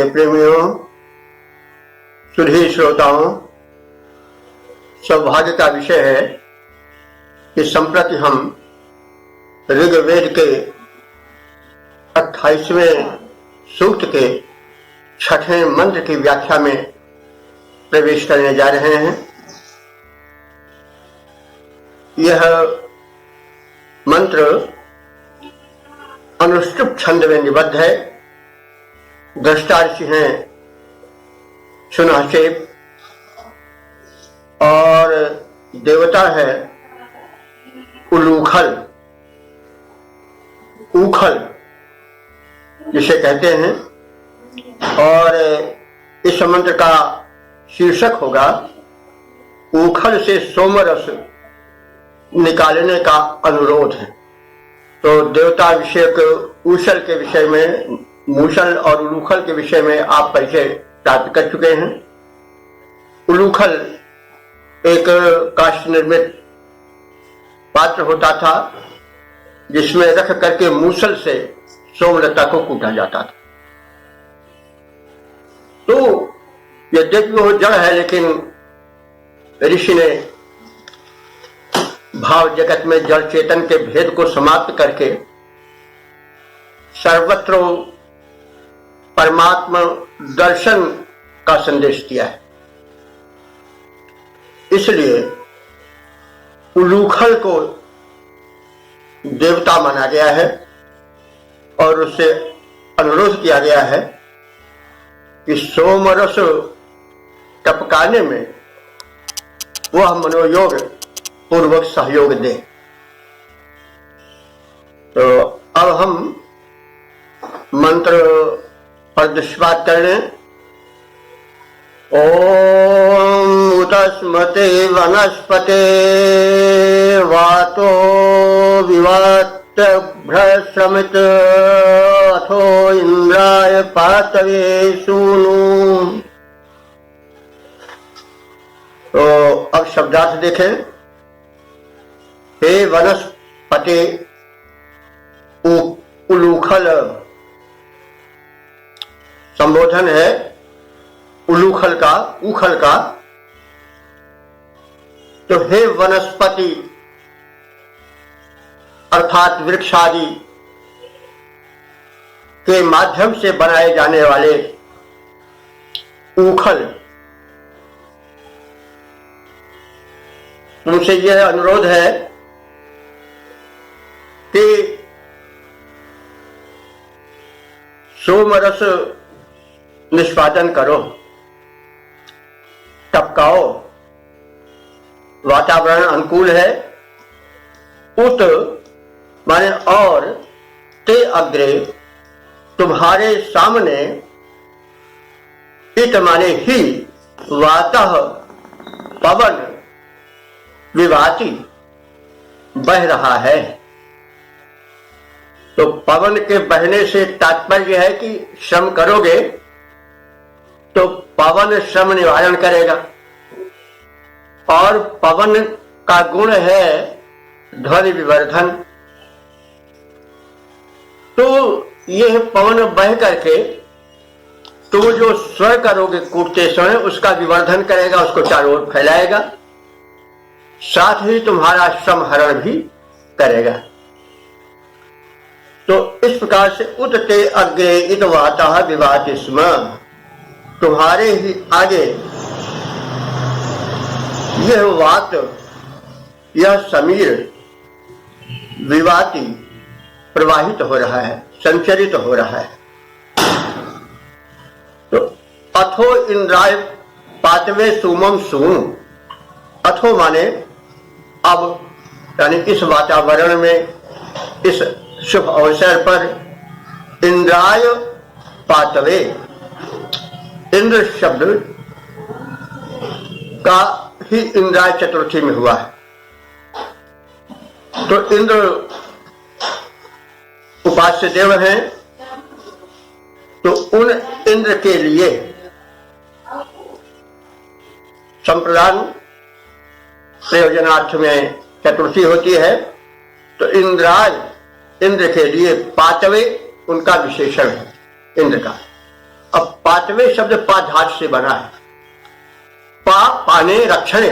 मेरे प्रेमियों, सुधी श्रोताओं, सौभाग्य का विषय है कि संप्रति हम ऋग्वेद के 28वें सूक्त के 6ठे मंत्र की व्याख्या में प्रवेश करने जा रहे हैं। यह मंत्र अनुष्टुप छंद में निबद्ध है। दृष्टा ऋषि हैं सुनाचेप और देवता है उलूखल, ऊखल जिसे कहते हैं। और इस मंत्र का शीर्षक होगा ऊखल से सोमरस निकालने का अनुरोध है। तो देवता विषयक ऊषल के विषय में, मूषल और उलूखल के विषय में आप परिचय प्राप्त कर चुके हैं। उलूखल एक काष्ठ निर्मित पात्र होता था जिसमें रख करके मूसल से सोमलता को कूटा जाता था। तो यद्यपि वो जड़ है, लेकिन ऋषि ने भाव जगत में जड़ चेतन के भेद को समाप्त करके सर्वत्र परमात्मा दर्शन का संदेश दिया है। इसलिए उलूखल को देवता माना गया है और उससे अनुरोध किया गया है कि सोमरस टपकाने में वह मनोयोग पूर्वक सहयोग दे। तो अब हम मंत्र पर दुष्पात कर लें। ओम उतस्मते वनस्पते वातो विवात भ्रश्रमित अथो इंद्राय पातवे सूनु। तो अब शब्दार्थ देखें। हे वनस्पति उलूखल, संबोधन है उलूखल का, ऊखल का। तो हे वनस्पति अर्थात वृक्षादि के माध्यम से बनाए जाने वाले ऊखल, तुमसे यह अनुरोध है कि सोमरस निष्पादन करो, टपकाओ। वातावरण अनुकूल है। उत माने और, ते अग्रे तुम्हारे सामने, इत माने ही, वातः पवन, विभाति बह रहा है। तो पवन के बहने से तात्पर्य है कि श्रम करोगे तो पवन श्रम निवारण करेगा। और पवन का गुण है ध्वनि विवर्धन। तो यह पवन बह करके तुम जो स्वर करोगे कूटते समय उसका विवर्धन करेगा, उसको चारों ओर फैलाएगा, साथ ही तुम्हारा श्रम हरण भी करेगा। तो इस प्रकार से उतते अग्रे इत वातः विवाति स्म, तुम्हारे ही आगे यह वात, यह समीर विवाति प्रवाहित हो रहा है, संचरित हो रहा है। तो अथो इंद्राय पातवे सुमम सूम, अथो माने अब, यानी इस वातावरण में, इस शुभ अवसर पर इंद्राय पातवे, इंद्र शब्द का ही इंद्राय चतुर्थी में हुआ है। तो इंद्र उपास्य देव हैं। तो उन इंद्र के लिए संप्रदान प्रयोजनार्थ में चतुर्थी होती है। तो इंद्राय, इंद्र के लिए पातवे उनका विशेषण है इंद्र का। अब पातवे शब्द पा धातु से बना है। पा पाने रक्षणे,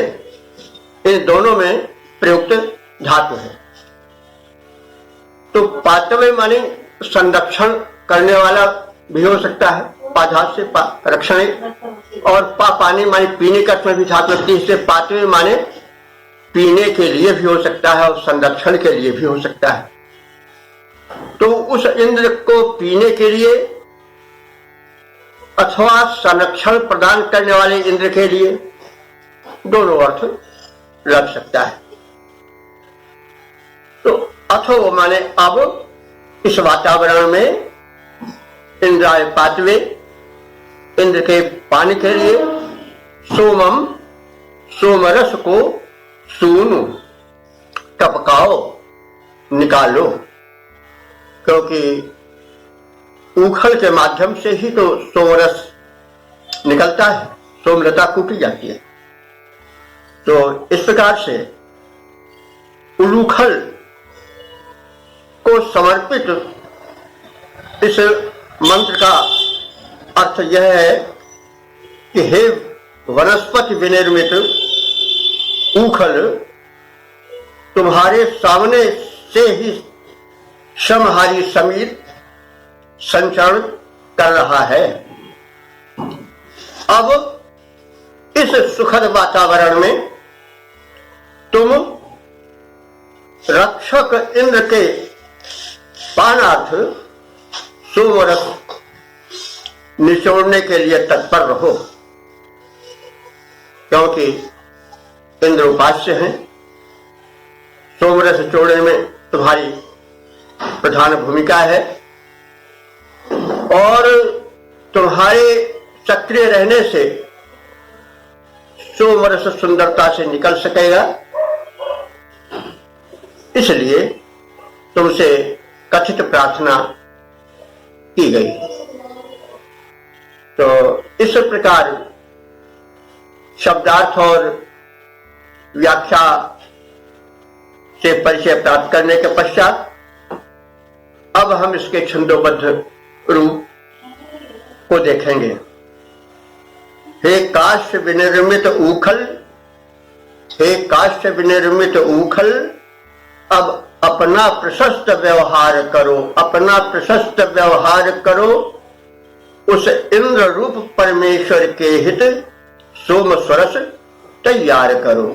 इन दोनों में प्रयुक्त धातु है। तो पातवे माने संरक्षण करने वाला भी हो सकता है, पा धातु से पा रक्षणे, और पा पाने माने पीने का में भी धातु लगती है, इसलिए पातवे माने पीने के लिए भी हो सकता है और संरक्षण के लिए भी हो सकता है। तो उस इंद्र को पीने के लिए अथवा संरक्षण प्रदान करने वाले इंद्र के लिए, दोनों अर्थ लग सकता है। तो अथवा माने अब इस वातावरण में इंद्राय पातवे, इंद्र के पानी के लिए, सोमम सोमरस को सूनु टपकाओ, निकालो, क्योंकि ऊखल के माध्यम से ही तो सोमरस निकलता है, सोमलता कूटी जाती है। तो इस प्रकार से उलूखल को समर्पित इस मंत्र का अर्थ यह है कि हे वनस्पति विनिर्मित ऊखल, तुम्हारे सामने से ही समहारी समीर संचरण कर रहा है। अब इस सुखद वातावरण में तुम रक्षक इंद्र के पानार्थ सोमरस निचोड़ने के लिए तत्पर रहो, क्योंकि इंद्र उपास्य हैं। सोमरस चोड़ने में तुम्हारी प्रधान भूमिका है और तुम्हारे सक्रिय रहने से सोमरस सुंदरता से निकल सकेगा, इसलिए तुमसे कथित प्रार्थना की गई। तो इस प्रकार शब्दार्थ और व्याख्या से परिचय प्राप्त करने के पश्चात अब हम इसके छंदोबद्ध रूप को देखेंगे। हे काष्ठ विनिर्मित ऊखल, हे काष्ठ विनिर्मित ऊखल, अब अपना प्रशस्त व्यवहार करो, अपना प्रशस्त व्यवहार करो, उस इंद्र रूप परमेश्वर के हित सोम स्वरस तैयार करो,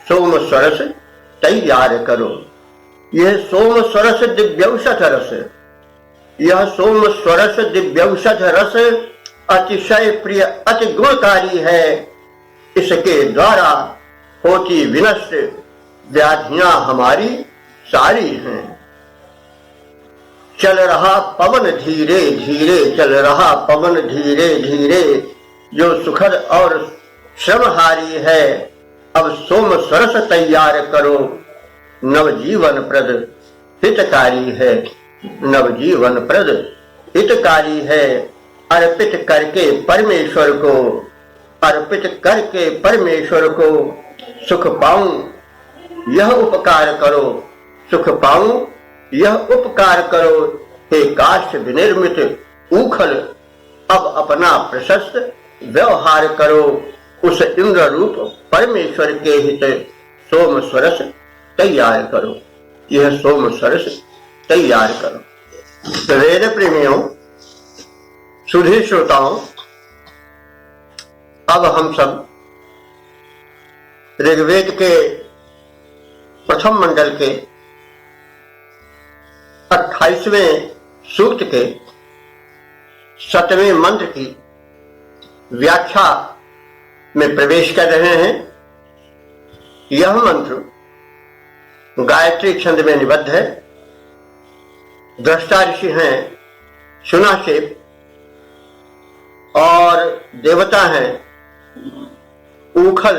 सोम स्वरस तैयार करो। यह सोम स्वरस दिव्यौषध रस, यह सोम स्वरस दिव्यौषध रस अतिशय प्रिय अति गुणकारी है। इसके द्वारा होती विनष्ट व्याधियां हमारी सारी हैं। चल रहा पवन धीरे धीरे, चल रहा पवन धीरे धीरे, जो सुखद और श्रमहारी है। अब सोम सरस तैयार करो, नवजीवन प्रद हितकारी है, नवजीवन प्रद हितकारी है। अर्पित करके परमेश्वर को, अर्पित करके परमेश्वर को सुख पाऊं यह उपकार करो, सुख पाऊं यह उपकार करो। हे काष्ठ विनिर्मित ऊखल, अब अपना प्रशस्त व्यवहार करो, उस इंद्र रूप परमेश्वर के हित सोम स्वरस तैयार करो, यह सोम स्वरस तैयार करो। वेद प्रेमियों, सुधी श्रोताओं, अब हम सब ऋग्वेद के प्रथम मंडल के 28वें सूक्त के 7वें मंत्र की व्याख्या में प्रवेश कर रहे हैं। यह मंत्र गायत्री छंद में निबद्ध है। दृष्टा ऋषि हैं सुनाशेप और देवता हैं ऊखल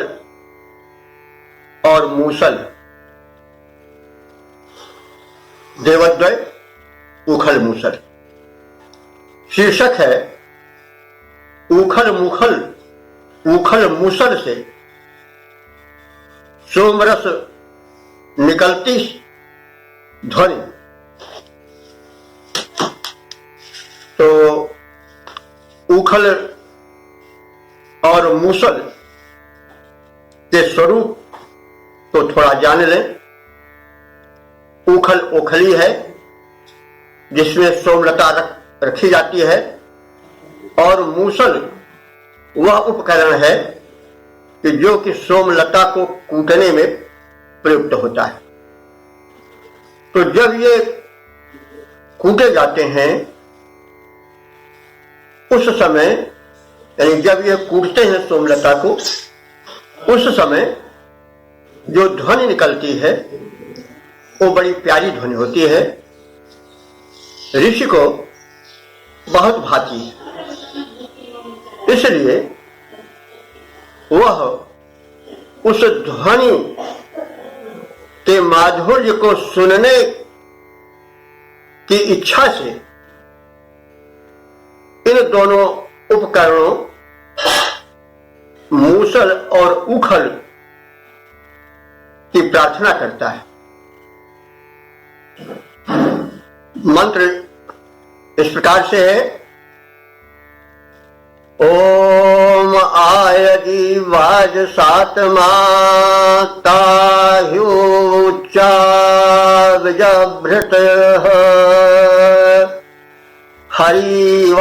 और मूसल। देवद्वय ऊखल मूसल। शीर्षक है ऊखल मुखल, ऊखल मूसल से सोमरस निकलती ध्वनि। तो उखल और मूसल के स्वरूप को थोड़ा जान लें। उखल ओखली है जिसमें सोमलता रखी जाती है, और मूसल वह उपकरण है कि जो कि सोमलता को कूटने में प्रयुक्त होता है। तो जब ये कूटे जाते हैं उस समय, यानी जब ये कूटते हैं सोमलता को, उस समय जो ध्वनि निकलती है वो बड़ी प्यारी ध्वनि होती है, ऋषि को बहुत भाती है। इसलिए वह उस ध्वनि के माधुर्य को सुनने की इच्छा से इन दोनों उपकरणों मूसल और उखल की प्रार्थना करता है। मंत्र इस प्रकार से है, ओम आयजी वाज सातमा ताह्युच्चावजभृत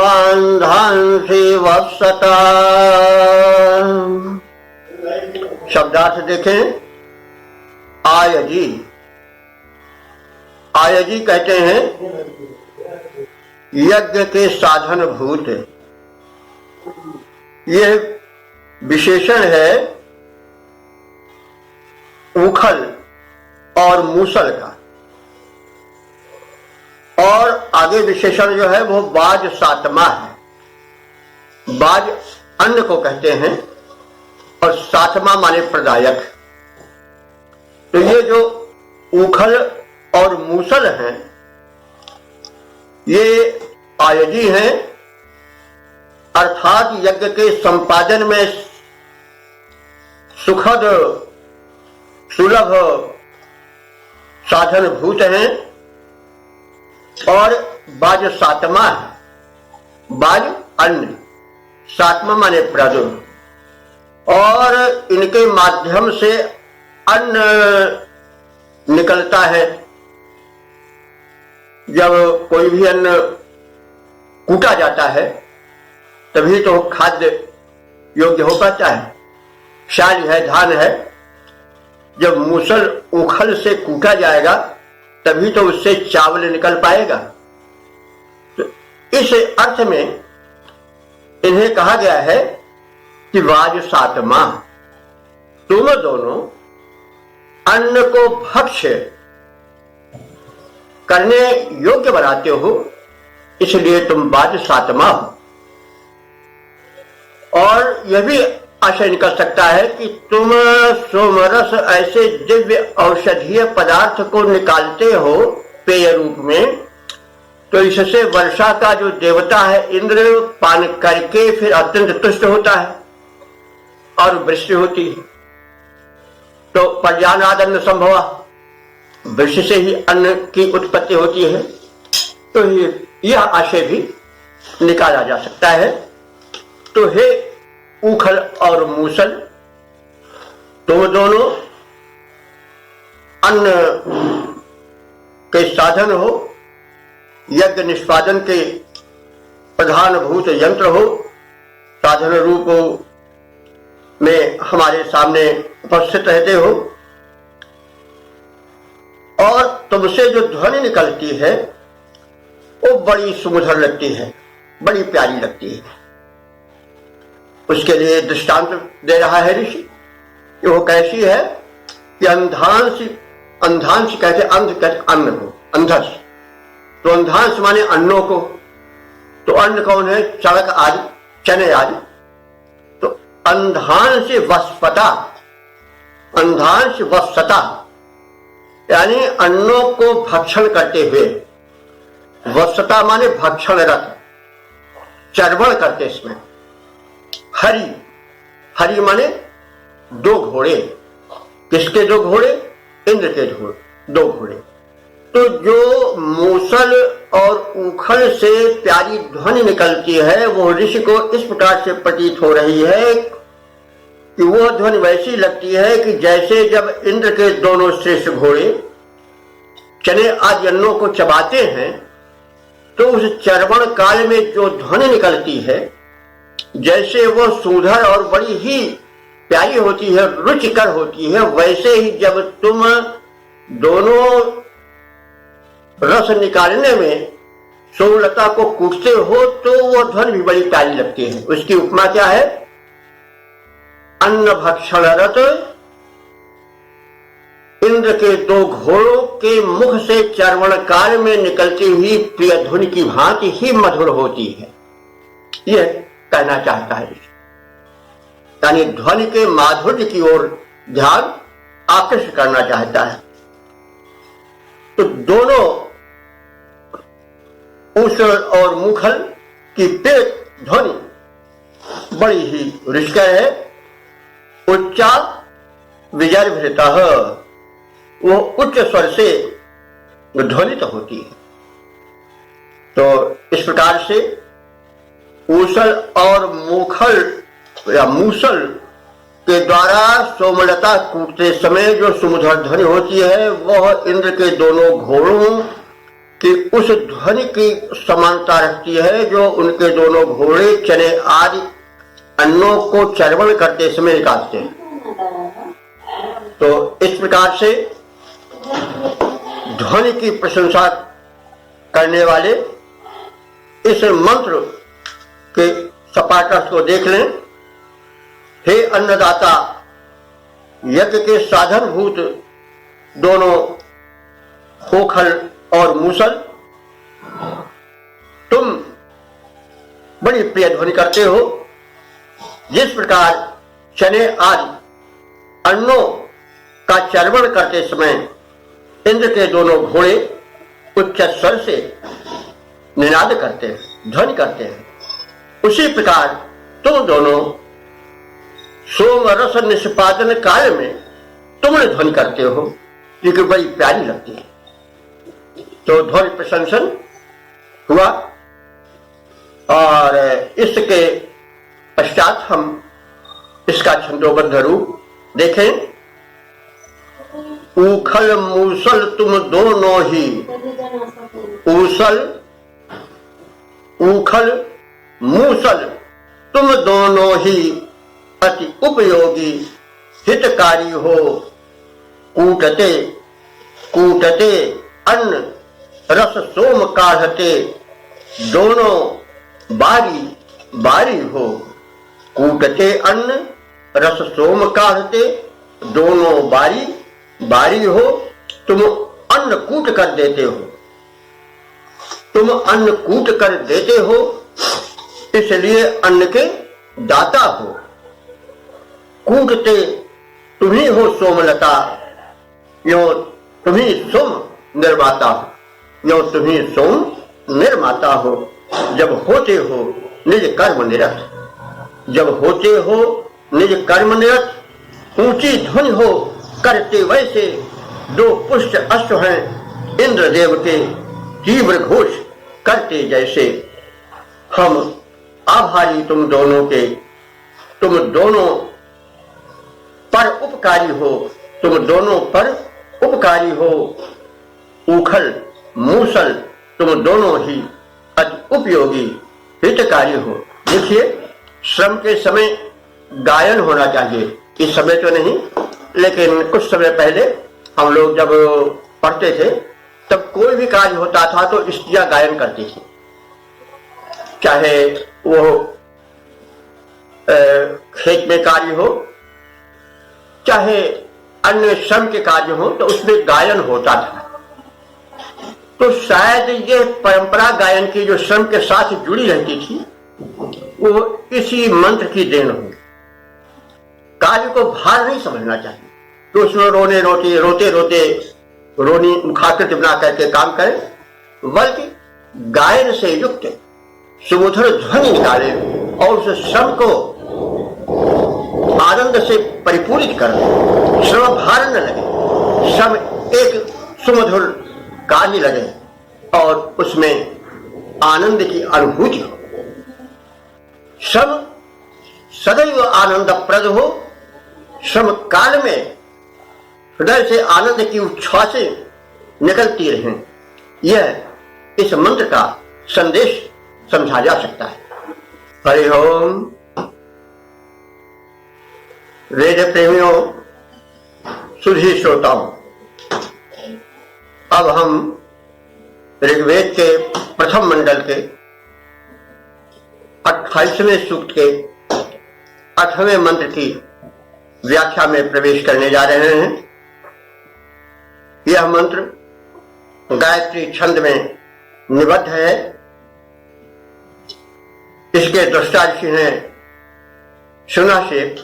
हरिवान्धांसि वत्सता। शब्दार्थ देखें। आयजी, आयजी कहते हैं यज्ञ के साधन भूत। यह विशेषण है उखल और मूसल का, और आगे विशेषण जो है वो बाज सातमा है। बाज अन्न को कहते हैं और सातमा माने प्रदायक। तो ये जो उखल और मूसल हैं ये आयजी हैं, अर्थात यज्ञ के संपादन में सुखद सुलभ साधन भूत हैं। और बाज सातमा है, बाज अन्न, सातमा माने प्रद, और इनके माध्यम से अन्न निकलता है। जब कोई भी अन्न कूटा जाता है तभी तो खाद्य योग्य हो पाता है। शाल है, धान है, जब मूसल उखल से कूटा जाएगा तभी तो उससे चावल निकल पाएगा। तो इस अर्थ में इन्हें कहा गया है कि वाज सातमा, तुम दोनों अन्न को भक्ष्य करने योग्य बनाते हो, इसलिए तुम वाज सातमा हो। और यह भी आशय निकल सकता है कि तुम सोमरस ऐसे दिव्य औषधीय पदार्थ को निकालते हो पेय रूप में, तो इससे वर्षा का जो देवता है इंद्र पान करके फिर अत्यंत तुष्ट होता है और वृष्टि होती है। तो पर्यानाद अन्न संभवा, वृष्टि से ही अन्न की उत्पत्ति होती है। तो यह आशय भी निकाला जा सकता है। तो हे उखल और मूसल, तुम दोनों अन्न के साधन हो, यज्ञ निष्पादन के प्रधान भूत यंत्र हो, साधन रूप में हमारे सामने उपस्थित रहते हो। और तुमसे जो ध्वनि निकलती है वो बड़ी सुमधुर लगती है, बड़ी प्यारी लगती है। उसके लिए दृष्टांत दे रहा है ऋषि कि वो कैसी है कि अंधांश, अंधांश कहते अंध कहते अन्न को, अंधस, तो अंधांश माने अन्नों को। तो अन्न कौन है? चणक आदि, चने आदि। तो अंधांश वस्पता, अंधांश वत्सता, यानी अन्नों को भक्षण करते हुए। वत्सता माने भक्षण रत, चर्वण करते इसमें। हरि, हरि माने दो घोड़े। किसके दो घोड़े? इंद्र के दो घोड़े। तो जो मूसल और उखल से प्यारी ध्वनि निकलती है, वो ऋषि को इस प्रकार से प्रतीत हो रही है कि वो ध्वनि वैसी लगती है कि जैसे जब इंद्र के दोनों श्रेष्ठ घोड़े चने आदि अन्नों को चबाते हैं तो उस चरवण काल में जो ध्वनि निकलती है जैसे वो सुंदर और बड़ी ही प्यारी होती है, रुचिकर होती है, वैसे ही जब तुम दोनों रस निकालने में सोमलता को कूटते हो तो वो ध्वनि भी बड़ी प्यारी लगती है। उसकी उपमा क्या है? अन्न भक्षण रत इंद्र के दो घोड़ों के मुख से चरवण काल में निकलती हुई प्रिय ध्वनि की भांति ही मधुर होती है, यह कहना चाहता है। यानी ध्वनि के माधुर्य की ओर ध्यान आकर्षित करना चाहता है। तो दोनों ऊषण और मुखल की तेज ध्वनि बड़ी ही रुचिकर है। उच्चा विजर्भिता, वो उच्च स्वर से ध्वनित होती है। तो इस प्रकार से ऊषण और मुखल या मूसल के द्वारा सोमलता कूटते समय जो सुमधुर ध्वनि होती है वह इंद्र के दोनों घोड़ों की उस ध्वनि की समानता रखती है जो उनके दोनों घोड़े चने आदि अन्नों को चरवण करते समय निकालते हैं। तो इस प्रकार से ध्वनि की प्रशंसा करने वाले इस मंत्र के सपाट अर्थ को देख लें। हे अन्नदाता, यज्ञ के साधनभूत दोनों खोखल और मूसल, तुम बड़ी प्रिय ध्वनि करते हो। जिस प्रकार चने आदि अन्नों का चरवण करते समय इंद्र के दोनों घोड़े उच्च स्वर से निनाद करते हैं, ध्वनि करते हैं, उसी प्रकार तुम दोनों सोम रस निष्पादन काल में तुम ध्वनि करते हो, जो कि बड़ी प्यारी लगती है। तो ध्वनि प्रशंसन हुआ और इसके पश्चात हम इसका छंदोबद्ध रूप देखें। ऊखल मूसल तुम दोनों ही, ऊखल मूसल तुम दोनों ही अति उपयोगी हितकारी हो। कूटते कूटते अन्न रस सोम काढ़ते दोनों बारी बारी हो। कूटते अन्न रस सोम काढ़ते दोनों बारी बारी हो। तुम अन्न कूट कर देते हो, तुम अन्न कूट कर देते हो, इसलिए अन्न के दाता हो। कूटते तुम्ही हो सोमलता, यो तुम्ही सोम निर्माता हो, यो तुम्ही सोम निर्माता हो। जब होते हो निज कर्म निरत, जब होते हो निज कर्म निरत, ऊंची ध्वनि हो करते वैसे। दो पुष्ट अश्व हैं इंद्रदेव के, तीव्र घोष करते जैसे। हम आभारी तुम दोनों के, तुम दोनों पर उपकारी हो, तुम दोनों पर उपकारी हो। ऊखल मूसल तुम दोनों ही अति उपयोगी हितकारी हो। देखिए, श्रम के समय गायन होना चाहिए, इस समय तो नहीं, लेकिन कुछ समय पहले हम लोग जब पढ़ते थे तब कोई भी कार्य होता था तो स्त्रियां गायन करती थी, चाहे वो खेत में कार्य हो, चाहे अन्य श्रम के कार्य हो, तो उसमें गायन होता था। तो शायद ये परंपरा गायन की जो श्रम के साथ जुड़ी रहती थी वो इसी मंत्र की देन हो। कार्य को भार नहीं समझना चाहिए, तो उसमें रोने रोते रोते रोते रोनी मुखाकृति बना करके काम करें, बल्कि गायन से युक्त सुमधुर ध्वनि निकाले और उस श्रम को आनंद से परिपूरित कर दे। श्रम भार न लगे, श्रम एक सुमधुर कार्य लगे और उसमें आनंद की अनुभूति हो। श्रम सदैव आनंदप्रद हो, श्रम काल में हृदय से आनंद की उच्छ्वासें निकलती रहें, यह इस मंत्र का संदेश समझा जा सकता है। हरि ओम। वेद प्रेमियों, सुधी श्रोताओं, अब हम ऋग्वेद के प्रथम मंडल के 28वें सूक्त के 8वें मंत्र की व्याख्या में प्रवेश करने जा रहे हैं। यह मंत्र गायत्री छंद में निबद्ध है। इसके दृष्टा ऋषि हैं सुनाशेप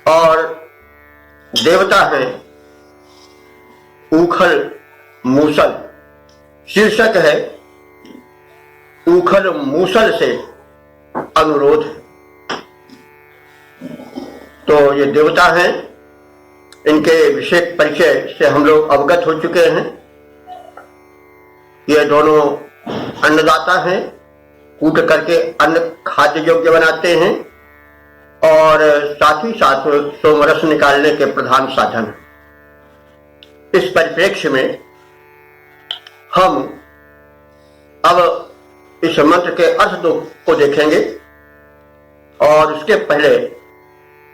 और देवता हैं ऊखल मूसल। शीर्षक है ऊखल मूसल से अनुरोध। तो ये देवता हैं, इनके विशेष परिचय से हम लोग अवगत हो चुके हैं। ये दोनों अन्नदाता हैं, कूट करके अन्न खाद्य योग्य बनाते हैं और साथ ही साथ सोमरस निकालने के प्रधान साधन। इस परिप्रेक्ष्य में हम अब इस मंत्र के अर्थ को देखेंगे और उसके पहले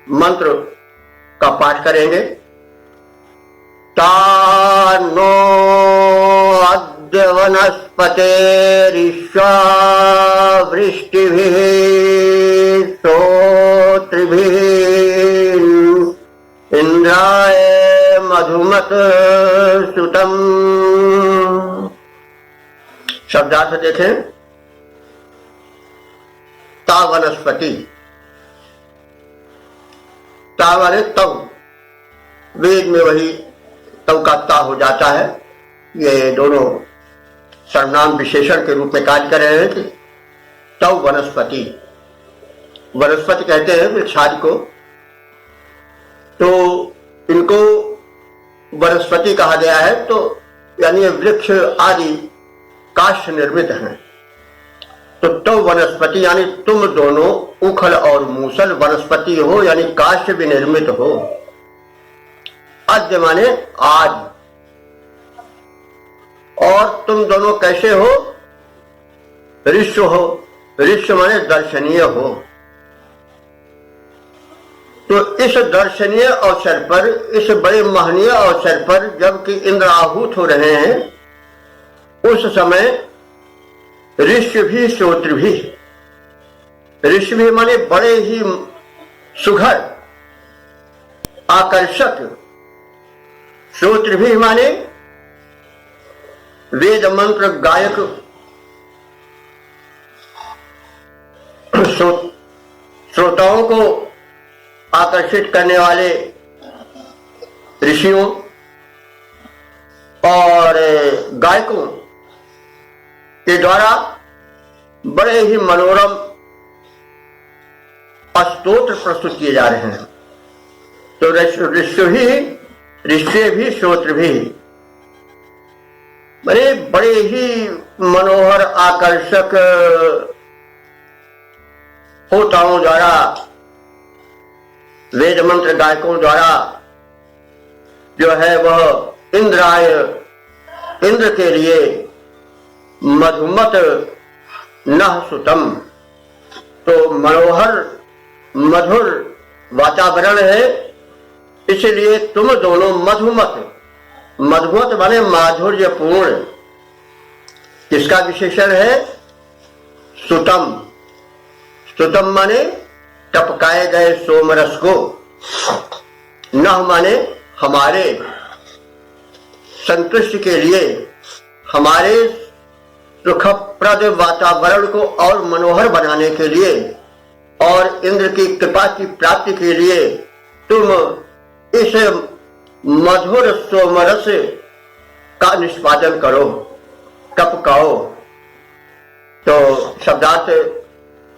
मंत्र का पाठ करेंगे। तानो अद्य वनस्पतेरिश्वा वृष्टिभिः श्रोतृभिः इंद्राय मधुमत सुतम्। शब्दार्थ देखें। ता वनस्पति, ता वाले तव, वेद में वही तव का ता हो जाता है। ये दोनों सर्वनाम विशेषण के रूप में कार्य कर रहे हैं कि तव वनस्पति। वनस्पति कहते हैं वृक्षादि को, तो इनको वनस्पति कहा गया है। तो यानी वृक्ष आदि काष्ठ निर्मित हैं। तो तव वनस्पति यानी तुम दोनों उखल और मूसल वनस्पति हो, यानी काष्ठ भी निर्मित हो। अद्य माने आज, और तुम दोनों कैसे हो? ऋष्य हो, ऋष्य माने दर्शनीय हो। तो इस दर्शनीय अवसर पर, इस बड़े महनीय अवसर पर जबकि इंद्र आहूत हो रहे हैं, उस समय ऋष्य भी श्रोत्र भी, ऋष्य भी माने बड़े ही सुघर आकर्षक, श्रोत्र भी माने वेद मंत्र गायक, श्रोताओं को आकर्षित करने वाले ऋषियों और गायकों के द्वारा बड़े ही मनोरम स्तोत्र प्रस्तुत किए जा रहे हैं। तो ऋष्य भी श्रोत्र भी बड़े ही मनोहर आकर्षक होताओं द्वारा, वेद मंत्र गायकों द्वारा जो है वह इंद्राय, इंद्र के लिए मधुमत नह सुतम, तो मनोहर मधुर वातावरण है, इसलिए तुम दोनों मधुमत, मधुमत माने माधुर्यपूर्ण, किसका विशेषण है? सुतम। सुतम माने टपकाए गए सोमरस को, नह माने हमारे संतुष्टि के लिए, हमारे सुखप्रद वातावरण को और मनोहर बनाने के लिए और इंद्र की कृपा की प्राप्ति के लिए तुम इस मधुर सोमरस का निष्पादन करो, टपकाओ। तो शब्दार्थ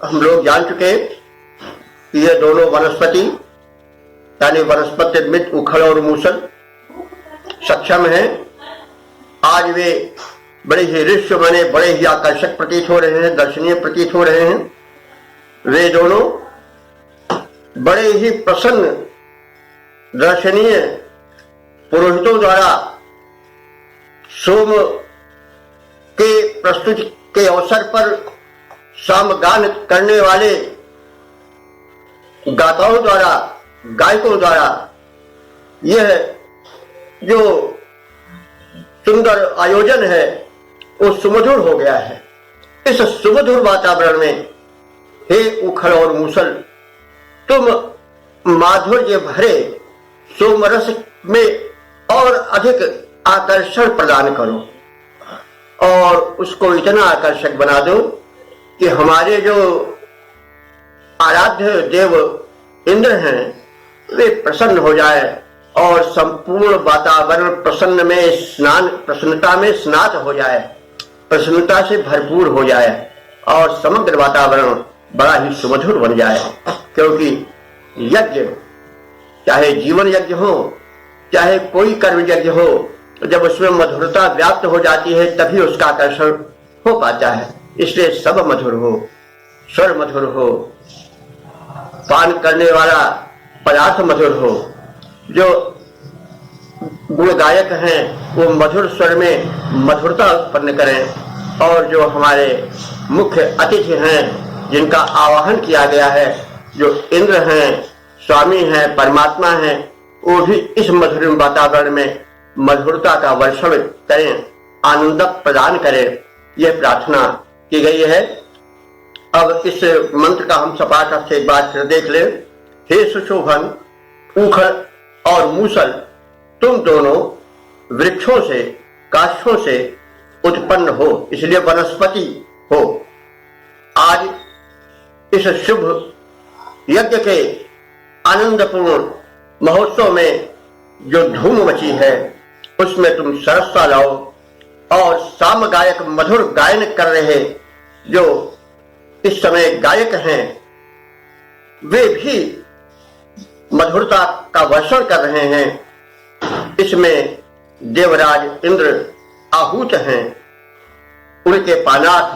हम लोग जान चुके, ये दोनों वनस्पति यानी वनस्पति मित्र उखल और मूसल सक्षम हैं। आज वे बड़े ही ऋष्य बने, बड़े ही आकर्षक प्रतीत हो रहे हैं, दर्शनीय प्रतीत हो रहे हैं। वे दोनों बड़े ही प्रसन्न दर्शनीय पुरोहितों द्वारा सोम के प्रस्तुति के अवसर पर सामगान करने वाले गाताओं द्वारा, गायकों द्वारा यह जो सुंदर आयोजन है वो सुमधुर हो गया है। इस सुमधुर वातावरण में हे उखल और मूसल, तुम माधुर्य भरे सोमरस में और अधिक आकर्षण प्रदान करो और उसको इतना आकर्षक बना दो कि हमारे जो आराध्य देव इंद्र हैं वे प्रसन्न हो जाए और संपूर्ण वातावरण प्रसन्नता में स्नात हो जाए, प्रसन्नता से भरपूर हो जाए और समग्र वातावरण बड़ा ही सुमधुर बन जाए। क्योंकि यज्ञ, चाहे जीवन यज्ञ हो, चाहे कोई कर्म यज्ञ हो, जब उसमें मधुरता व्याप्त हो जाती है तभी उसका आकर्षण हो पाता है। इसलिए सब मधुर हो, स्वर मधुर हो, पान करने वाला पदार्थ मधुर हो, जो गुण गायक हैं वो मधुर स्वर में मधुरता उत्पन्न करें और जो हमारे मुख्य अतिथि हैं जिनका आवाहन किया गया है, जो इंद्र हैं, स्वामी हैं, परमात्मा हैं, वो भी इस मधुर वातावरण में मधुरता का वर्षण करें, आनंद प्रदान करें, यह प्रार्थना की गई है। अब इस मंत्र का हम सपाट से एक बार फिर देख लें। हे सुशोभन, उखल और मूसल, तुम दोनों वृक्षों से, काष्ठों से उत्पन्न हो, इसलिए वनस्पति हो। आज इस शुभ यज्ञ के आनंदपूर्ण महोत्सव में जो धूम मची है उसमें तुम सरसता लाओ और साम गायक मधुर गायन कर रहे जो इस समय गायक हैं वे भी मधुरता का वर्षण कर रहे हैं। इसमें देवराज इंद्र आहूत हैं, उनके पानाथ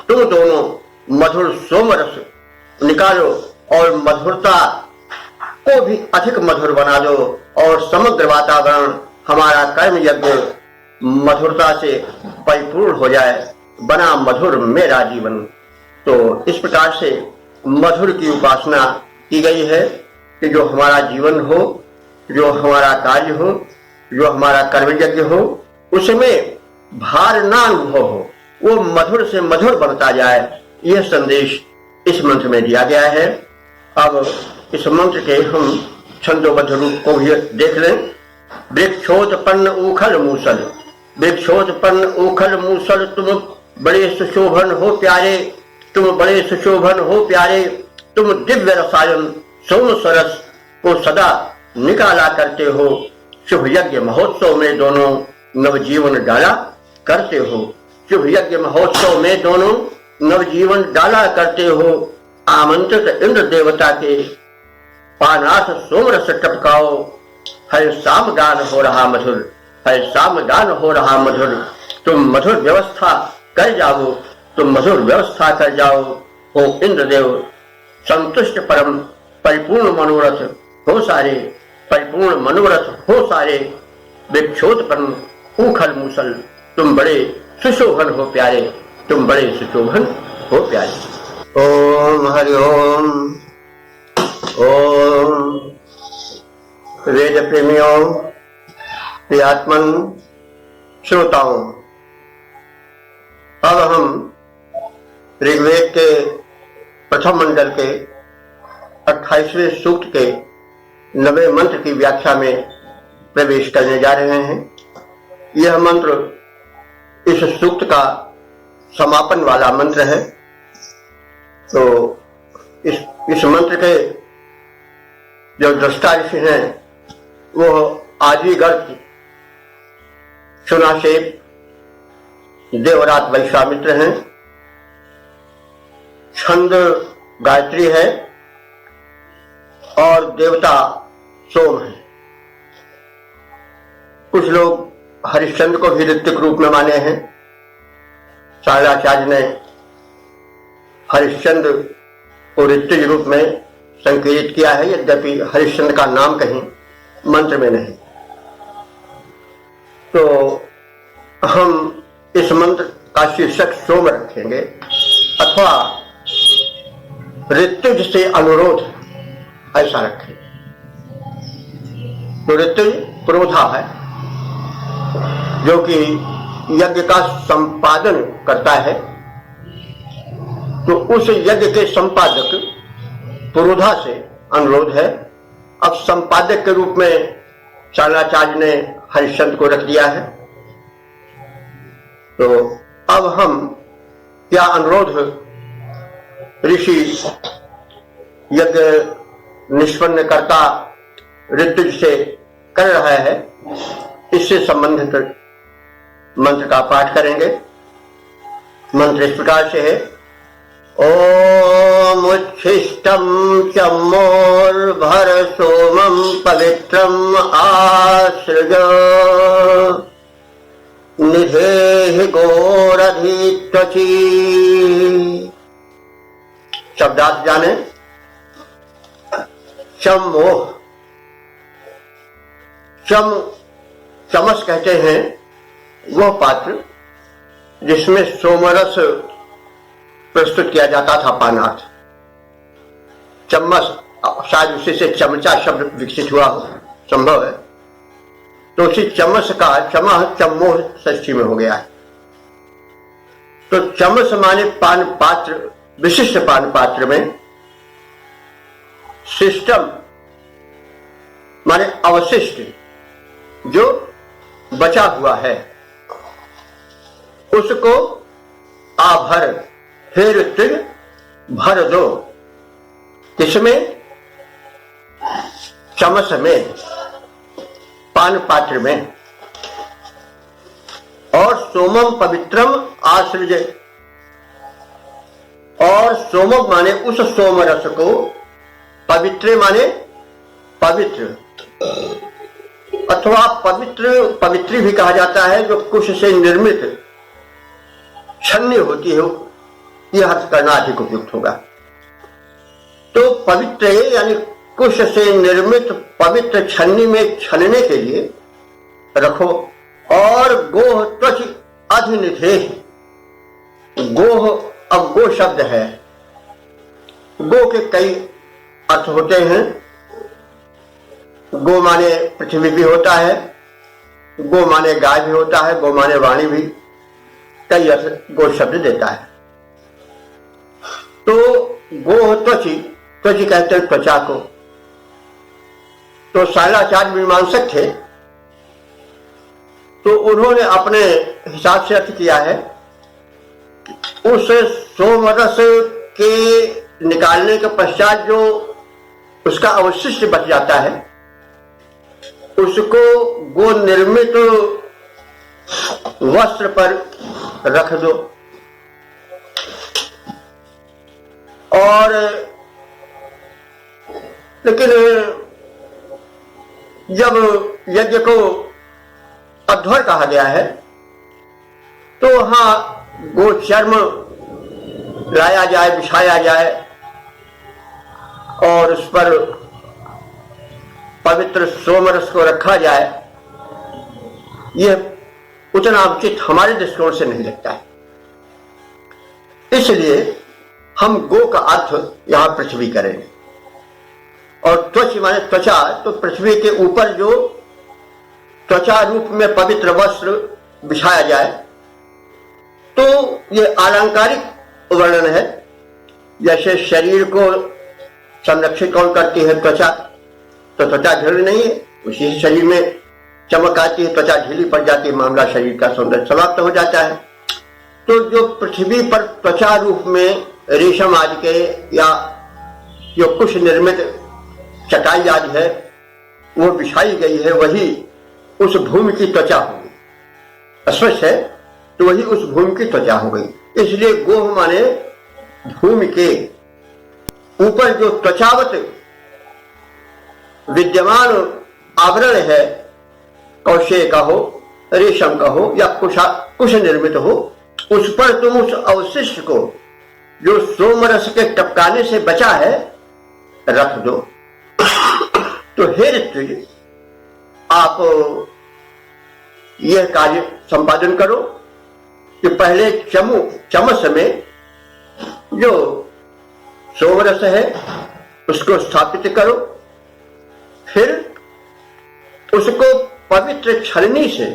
तुम दोनों मधुर सोमरस निकालो और मधुरता को भी अधिक मधुर बना दो और समग्र वातावरण हमारा कर्म यज्ञ मधुरता से परिपूर्ण हो जाए। बना मधुर मेरा जीवन। तो इस प्रकार से मधुर की उपासना की गई है कि जो हमारा जीवन हो, जो हमारा कार्य हो, जो हमारा कर्म यज्ञ हो, उसमें भार ना अनुभव हो, वो मधुर से मधुर बनता जाए। यह संदेश इस मंत्र में दिया गया है। अब इस मंत्र के हम छंदोबद्ध रूप को भी देख लें। वृक्षोत्पन्न उखल मूसल, वृक्षोत्पन्न उखल मूसल, तुम बड़े सुशोभन हो प्यारे, तुम बड़े सुशोभन हो प्यारे, तुम दिव्य रसायन सोम सरस को सदा निकाला करते हो। शुभ यज्ञ महोत्सव में दोनों नवजीवन डाला करते हो। शुभ यज्ञ महोत्सव में दोनों नवजीवन डाला करते हो। आमंत्रित इंद्र देवता के पानाथ सोमरस टपकाओ। हर शाम गान हो रहा मधुर, हर शाम गान हो रहा मधुर। तुम मधुर व्यवस्था कर जाओ, तुम मधुर व्यवस्था कर जाओ। हो इंद्रदेव संतुष्ट परम परिपूर्ण मनोरथ हो सारे, परिपूर्ण मनोरथ हो सारे। वृक्षोत्पन्न उखल मूसल, तुम बड़े सुशोभन हो प्यारे, तुम बड़े सुशोभन हो प्यारे। ओम हरि ओम। ओम वेद प्रेमियों, प्रियात्मन श्रोताओं, अब हम ऋग्वेद के प्रथम मंडल के 28वें सूक्त के 9वें मंत्र की व्याख्या में प्रवेश करने जा रहे हैं। यह मंत्र इस सूक्त का समापन वाला मंत्र है। तो इस मंत्र के जो दृष्टा ऋषि हैं वो आदिगर्ग, सुनासेप, देवरात वैश्वामित्र हैं। छंद गायत्री है और देवता सोम है। कुछ लोग हरिश्चंद्र को भी ऋत्विक रूप में माने हैं, शालाचार्य ने हरिश्चंद्र को ऋतुज रूप में संकेतित किया है, यद्यपि हरिश्चंद्र का नाम कहीं मंत्र में नहीं। तो हम इस मंत्र का शीर्षक सोम रखेंगे अथवा ऋतुज से अनुरोध ऐसा रखेंगे। तो ऋतुज पुरोधा है जो कि यज्ञ का संपादन करता है, तो उस यज्ञ के संपादक पुरोधा से अनुरोध है। अब संपादक के रूप में शालाचार्य ने हरिश्चंद्र को रख दिया है। तो अब हम क्या अनुरोध ऋषि यज्ञ निष्पन्न करता ऋतुज से कर रहा है, इससे संबंधित मंत्र का पाठ करेंगे। मंत्र इस प्रकार से है। ओम उच्छिष्टम चमोर्भर सोमं पवित्रम आसृज निधेहि गोरधि त्वचि। शब्दार्थ जाने। चमोह, चमस कहते हैं वह पात्र जिसमें सोमरस प्रस्तुत किया जाता था पानार्थ। चम्मच, शायद उसी से चमचा शब्द विकसित हुआ हो, संभव है। तो उसी चम्मच का चमह चम्मोह षष्ठी में हो गया है। तो चम्मच माने पान पात्र, विशिष्ट पान पात्र में सिस्टम माने अवशिष्ट जो बचा हुआ है उसको आभर, हे ऋतुज भर दो। किसमें? चमस में, पान पात्र में। और सोमम पवित्रम आसृज, और सोमम माने उस सोम रस को, पवित्र माने पवित्र अथवा पवित्री भी कहा जाता है, जो कुश से निर्मित छन्नी होती है, यह अर्थ करना अधिक उपयुक्त होगा। तो पवित्र यानी कुश से निर्मित पवित्र छन्नी में छलने के लिए रखो। और गोह त्वच अधिनिधे, गोह, अब गो शब्द है, गो के कई अर्थ होते हैं। गो माने पृथ्वी भी होता है, गो माने गाय भी होता है, गो माने वाणी भी, कई अर्थ गो शब्द देता है। तो गो त्वचि, त्वचि कहते हैं त्वचा को। तो शालाचार्य मीमांसक थे, तो उन्होंने अपने हिसाब से अर्थ किया है। उस सोमरस के निकालने के पश्चात जो उसका अवशिष्ट बच जाता है, उसको गो निर्मित वस्त्र पर रख दो। और लेकिन जब यज्ञ को अध्वर कहा गया है, तो वहां गो चर्म लाया जाए, बिछाया जाए और उस पर पवित्र सोमरस को रखा जाए, यह उतना उचित हमारे दृष्टिकोण से नहीं लगता है। इसलिए हम गो का अर्थ यहां पृथ्वी करेंगे। और त्वच माने त्वचा, तो पृथ्वी के ऊपर जो त्वचा रूप में पवित्र वस्त्र बिछाया जाए, तो ये अलंकारिक वर्णन है। जैसे शरीर को संरक्षित कौन करती है? त्वचा। तो त्वचा ढीली नहीं है, उसी से शरीर में चमक आती है, त्वचा ढीली पड़ जाती है, मामला शरीर का सौंदर्य समाप्त हो जाता है। तो जो पृथ्वी पर त्वचा रूप में रेशम आदि के या जो कुछ निर्मित चटाई आदि है वो बिछाई गई है, वही उस भूमि की त्वचा होगी। स्पष्ट है? तो वही उस भूमि की त्वचा हो गई। इसलिए गोह माने भूमि के ऊपर जो त्वचावत विद्यमान आवरण है, कौशे का हो, रेशम का हो या कुश निर्मित हो, उस पर तुम उस अवशिष्ट को जो सोमरस के टपकाने से बचा है रख दो। तो हे ऋत्विज, आप यह कार्य संपादन करो कि पहले चमस में जो सोमरस है उसको स्थापित करो, फिर उसको पवित्र छलनी से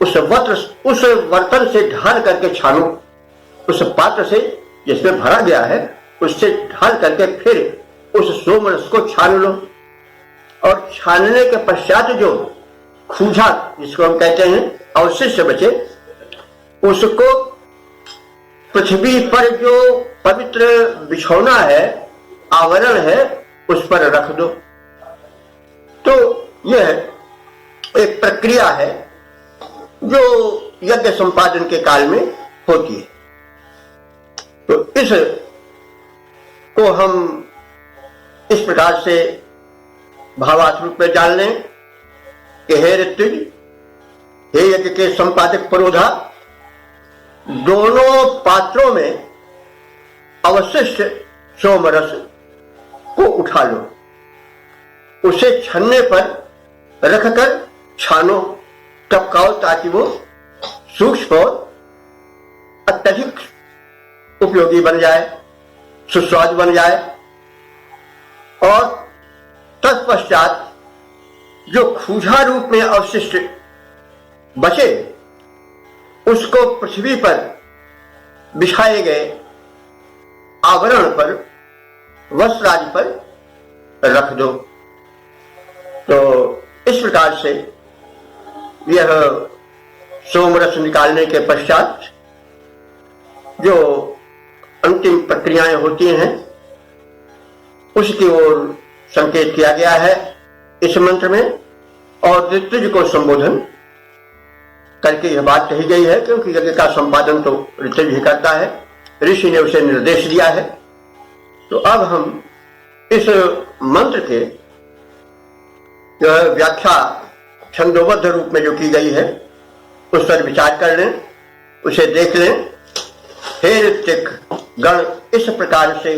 उस बर्तन से ढाल करके छानो, उस पात्र से जिसमें भरा गया है उससे ढाल करके फिर उस सोमरस को छान लो। और छानने के पश्चात जो खूंझा जिसको हम कहते हैं अवशिष्ट बचे, उसको पृथ्वी पर जो पवित्र बिछौना है, आवरण है, उस पर रख दो। तो यह एक प्रक्रिया है जो यज्ञ संपादन के काल में होती है। तो इस को हम इस प्रकार से भावार्थ रूप में जान लें कि हे ऋत्विज, हे यज्ञ के संपादक पुरोधा, दोनों पात्रों में अवशिष्ट सोमरस को उठा लो, उसे छन्ने पर रखकर छानो, टपकाओ, ताकि वो सूक्ष्म और अत्यधिक उपयोगी बन जाए, सुस्वादु बन जाए। और तत्पश्चात जो खूंझा रूप में अवशिष्ट बचे उसको पृथ्वी पर बिछाए गए आवरण पर, वस्त्र आदि पर रख दो। तो इस प्रकार से यह सोमरस निकालने के पश्चात जो अंतिम प्रक्रियाएं होती हैं उसकी ओर संकेत किया गया है इस मंत्र में। और ऋत्विज को संबोधन करके यह बात कही गई है, क्योंकि यज्ञ का संपादन तो ऋत्विज ही करता है, ऋषि ने उसे निर्देश दिया है। तो अब हम इस मंत्र के व्याख्या छंदोबद्ध रूप में जो की गई है उस पर विचार कर लें, उसे देख लें। हे ऋत्विक गण, इस प्रकार से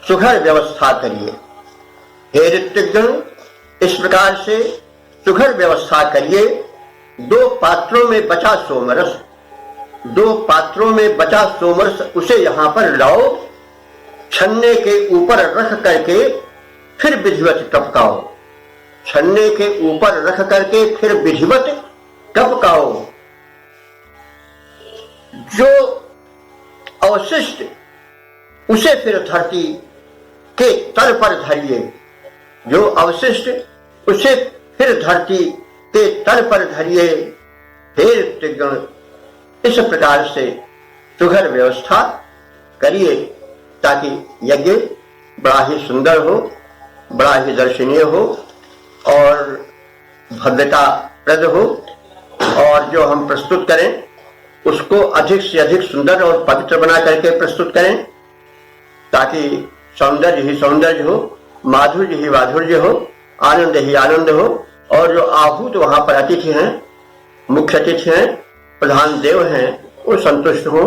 सुघर व्यवस्था करिए। हे ऋत्विक गण, इस प्रकार से सुघर व्यवस्था करिए। दो पात्रों में बचा सोमरस, दो पात्रों में बचा सोमरस उसे यहां पर लाओ, छन्ने के ऊपर रख करके फिर विधिवत टपकाओ, छन्ने के ऊपर रख करके फिर विधिवत टपकाओ। जो अवशिष्ट उसे फिर धरती के तल पर धरिए, जो अवशिष्ट उसे फिर धरती के तल पर धरिए। हे ऋत्विकगण, इस प्रकार से सुघर व्यवस्था करिए ताकि यज्ञ बड़ा ही सुंदर हो, बड़ा ही दर्शनीय हो और भव्यता प्रद हो, और जो हम प्रस्तुत करें उसको अधिक से अधिक सुंदर और पवित्र बना करके प्रस्तुत करें, ताकि सौंदर्य ही सौंदर्य हो, माधुर्य ही माधुर्य हो, आनंद ही आनंद हो। और जो आहूत वहां पर अतिथि हैं, मुख्य अतिथि हैं, प्रधान देव हैं, वो संतुष्ट हो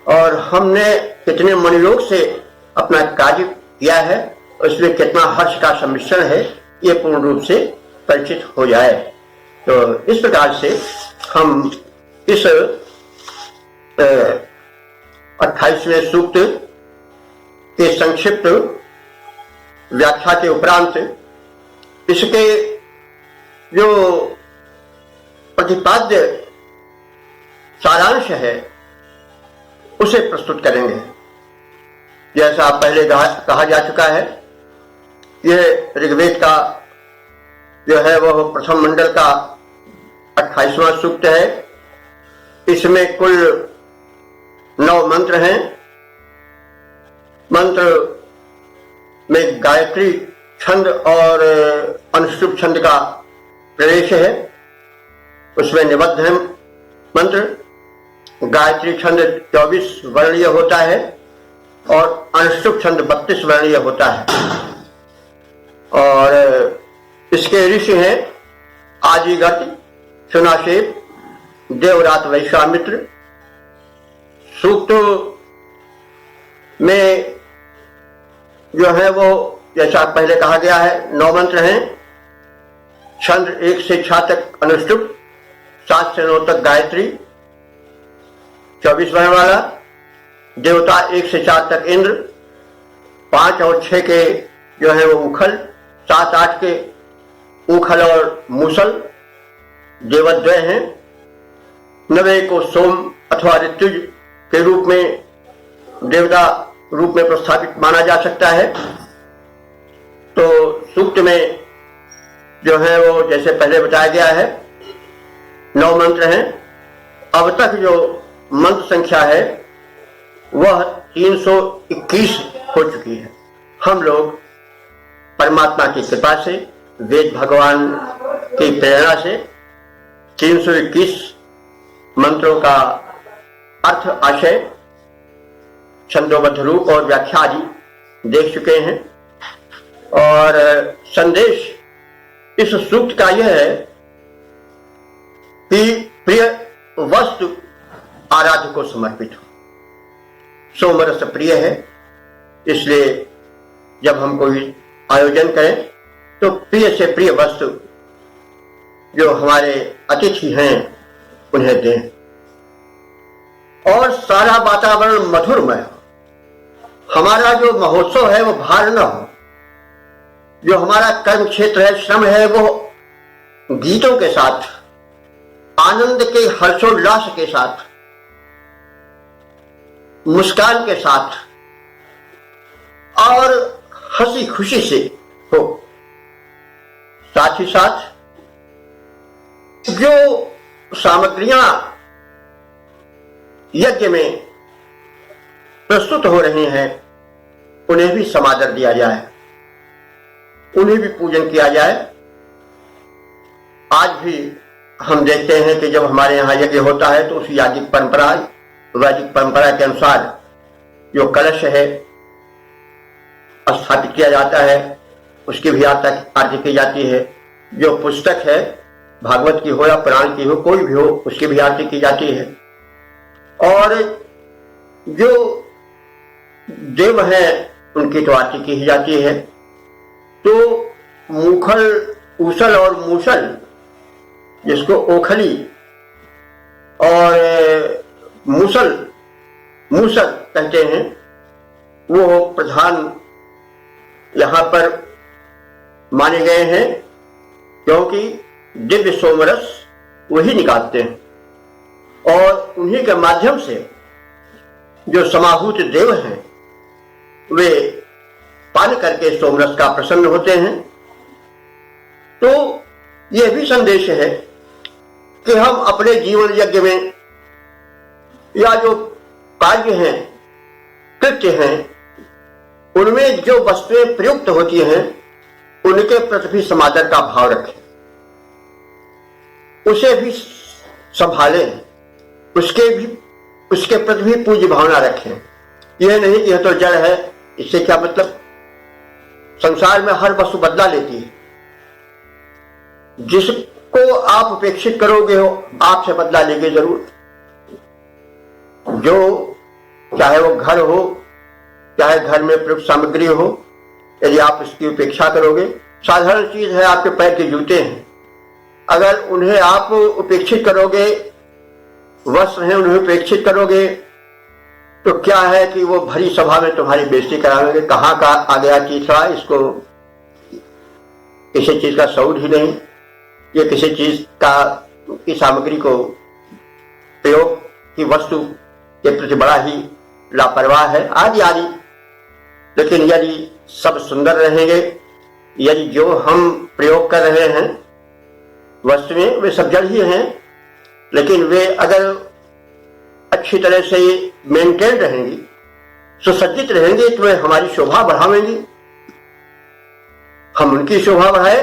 और हमने कितने मनोयोग से अपना कार्य किया है, उसमें कितना हर्ष का सम्मिश्रण है, ये पूर्ण रूप से परिचित हो जाए। तो इस प्रकार से हम इस 28वें सूक्त के संक्षिप्त व्याख्या के उपरांत इसके जो प्रतिपाद्य सारांश है उसे प्रस्तुत करेंगे। जैसा पहले कहा जा चुका है, यह ऋग्वेद का जो है वह प्रथम मंडल का 28वां सूक्त है। इसमें कुल 9 मंत्र हैं। मंत्र में गायत्री छंद और अनुष्टुप छंद का प्रवेश है, उसमें निबद्ध है मंत्र। गायत्री छंद 24 वर्णीय होता है और अनुष्टुप छंद 32 वर्णीय होता है। और इसके ऋषि हैं आदिगत, सुनाशेप, देवरात, वैश्वामित्र, सूक्त में जो है वो जैसा पहले कहा गया है 9 मंत्र हैं। छंद 1 से 6 तक अनुष्टुप, 7 से 9 तक गायत्री, 24 वर्ण वाला। देवता 1 से 4 तक इंद्र, 5 और 6 के जो है वो उखल, 7 8 के उखल और मूसल देवद्वय हैं। 9वें को सोम अथवा ऋत्विज के रूप में देवता रूप में प्रस्थापित माना जा सकता है। तो सूक्त में जो है वो जैसे पहले बताया गया है 9 मंत्र हैं। अब तक जो मंत्र संख्या है वह 321 हो चुकी है। हम लोग परमात्मा की कृपा से, वेद भगवान की प्रेरणा से 321 मंत्रों का अर्थ, आशय, छंदोबद्ध रूप और व्याख्या आदि देख चुके हैं। और संदेश इस सूक्त का यह है कि प्रिय वस्तु आराध्य को समर्पित हो। सोमरस प्रिय है, इसलिए जब हम कोई आयोजन करें तो प्रिय से प्रिय वस्तु जो हमारे अतिथि हैं उन्हें दें और सारा वातावरण मधुरमय हो। हमारा जो महोत्सव है वो भार न हो। जो हमारा कर्म क्षेत्र है, श्रम है, वो गीतों के साथ, आनंद के हर्षोल्लास के साथ, मुस्कान के साथ और हंसी खुशी से हो। साथ ही साथ जो सामग्रियां यज्ञ में प्रस्तुत हो रही हैं उन्हें भी समादर दिया जाए, उन्हें भी पूजन किया जाए। आज भी हम देखते हैं कि जब हमारे यहाँ यज्ञ होता है तो उस याज्ञिक परंपरा, वैदिक परंपरा के अनुसार जो कलश है स्थापित किया जाता है, उसकी भी आरती की जाती है। जो पुस्तक है, भागवत की हो या पुराण की हो, कोई भी हो, उसकी भी आरती की जाती है। और जो देव हैं उनकी तो आरती की ही जाती है। तो मूखल, ऊसल और मूसल, जिसको ओखली और मूसल कहते हैं, वो प्रधान यहां पर माने गए हैं, क्योंकि दिव्य सोमरस वही निकालते हैं और उन्हीं के माध्यम से जो समाहूत देव हैं वे पान करके सोमरस का प्रसन्न होते हैं। तो यह भी संदेश है कि हम अपने जीवन यज्ञ में या जो कार्य हैं, कृत्य हैं, उनमें जो वस्तुएं प्रयुक्त होती हैं उनके प्रति भी समादर का भाव रखें, उसे भी संभालें, उसके प्रति भी पूज्य भावना रखें। यह नहीं कि यह तो जड़ है, इससे क्या मतलब। संसार में हर वस्तु बदला लेती है। जिसको आप उपेक्षित करोगे हो आपसे बदला लेंगे जरूर। जो चाहे वो घर हो, चाहे घर में प्रयुक्त सामग्री हो, यदि आप इसकी उपेक्षा करोगे, साधारण चीज है, आपके पैर के जूते हैं, अगर उन्हें आप उपेक्षित करोगे, वस्त्र हैं उन्हें उपेक्षित करोगे, तो क्या है कि वो भरी सभा में तुम्हारी बेइज्जती कराएंगे। कहाँ का आ गया तीसरा, इसको किसी चीज का शौर ही नहीं, ये किसी चीज की सामग्री को, प्रयोग की वस्तु के प्रति बड़ा ही लापरवाह है, आदि आदि। लेकिन यदि सब सुंदर रहेंगे, यदि जो हम प्रयोग कर रहे हैं वस्तुएं वे सब जड़ ही हैं, लेकिन वे अगर अच्छी तरह से मेंटेन रहेंगी, सुसज्जित रहेंगी, तो वे हमारी शोभा बढ़ावेंगी। हम उनकी शोभा बढ़ाए,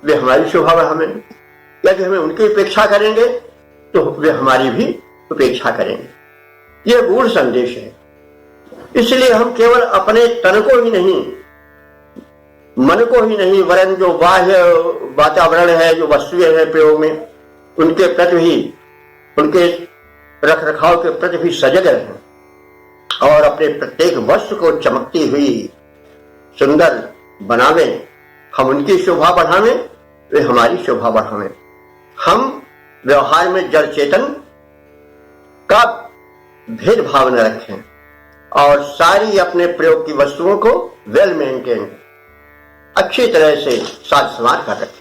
वे हमारी शोभा बढ़ावेंगे। यदि हमें उनकी उपेक्षा करेंगे तो वे हमारी भी उपेक्षा करेंगे। यह गूढ़ संदेश है। इसलिए हम केवल अपने तन को ही नहीं, मन को ही नहीं, वरन जो बाह्य वातावरण है, जो वस्तुएं हैं प्रयोग में, उनके प्रति भी, उनके रख रखाव के प्रति भी सजग रहें। और अपने प्रत्येक वस्तु को चमकती हुई सुंदर बनावे, हम उनकी शोभा बढ़ावें, वे हमारी शोभा बढ़ावें। हम व्यवहार में जड़ चेतन का भेदभाव न रखें और सारी अपने प्रयोग की वस्तुओं को वेल मेंटेन, अच्छी तरह से साज संवार कर रखें।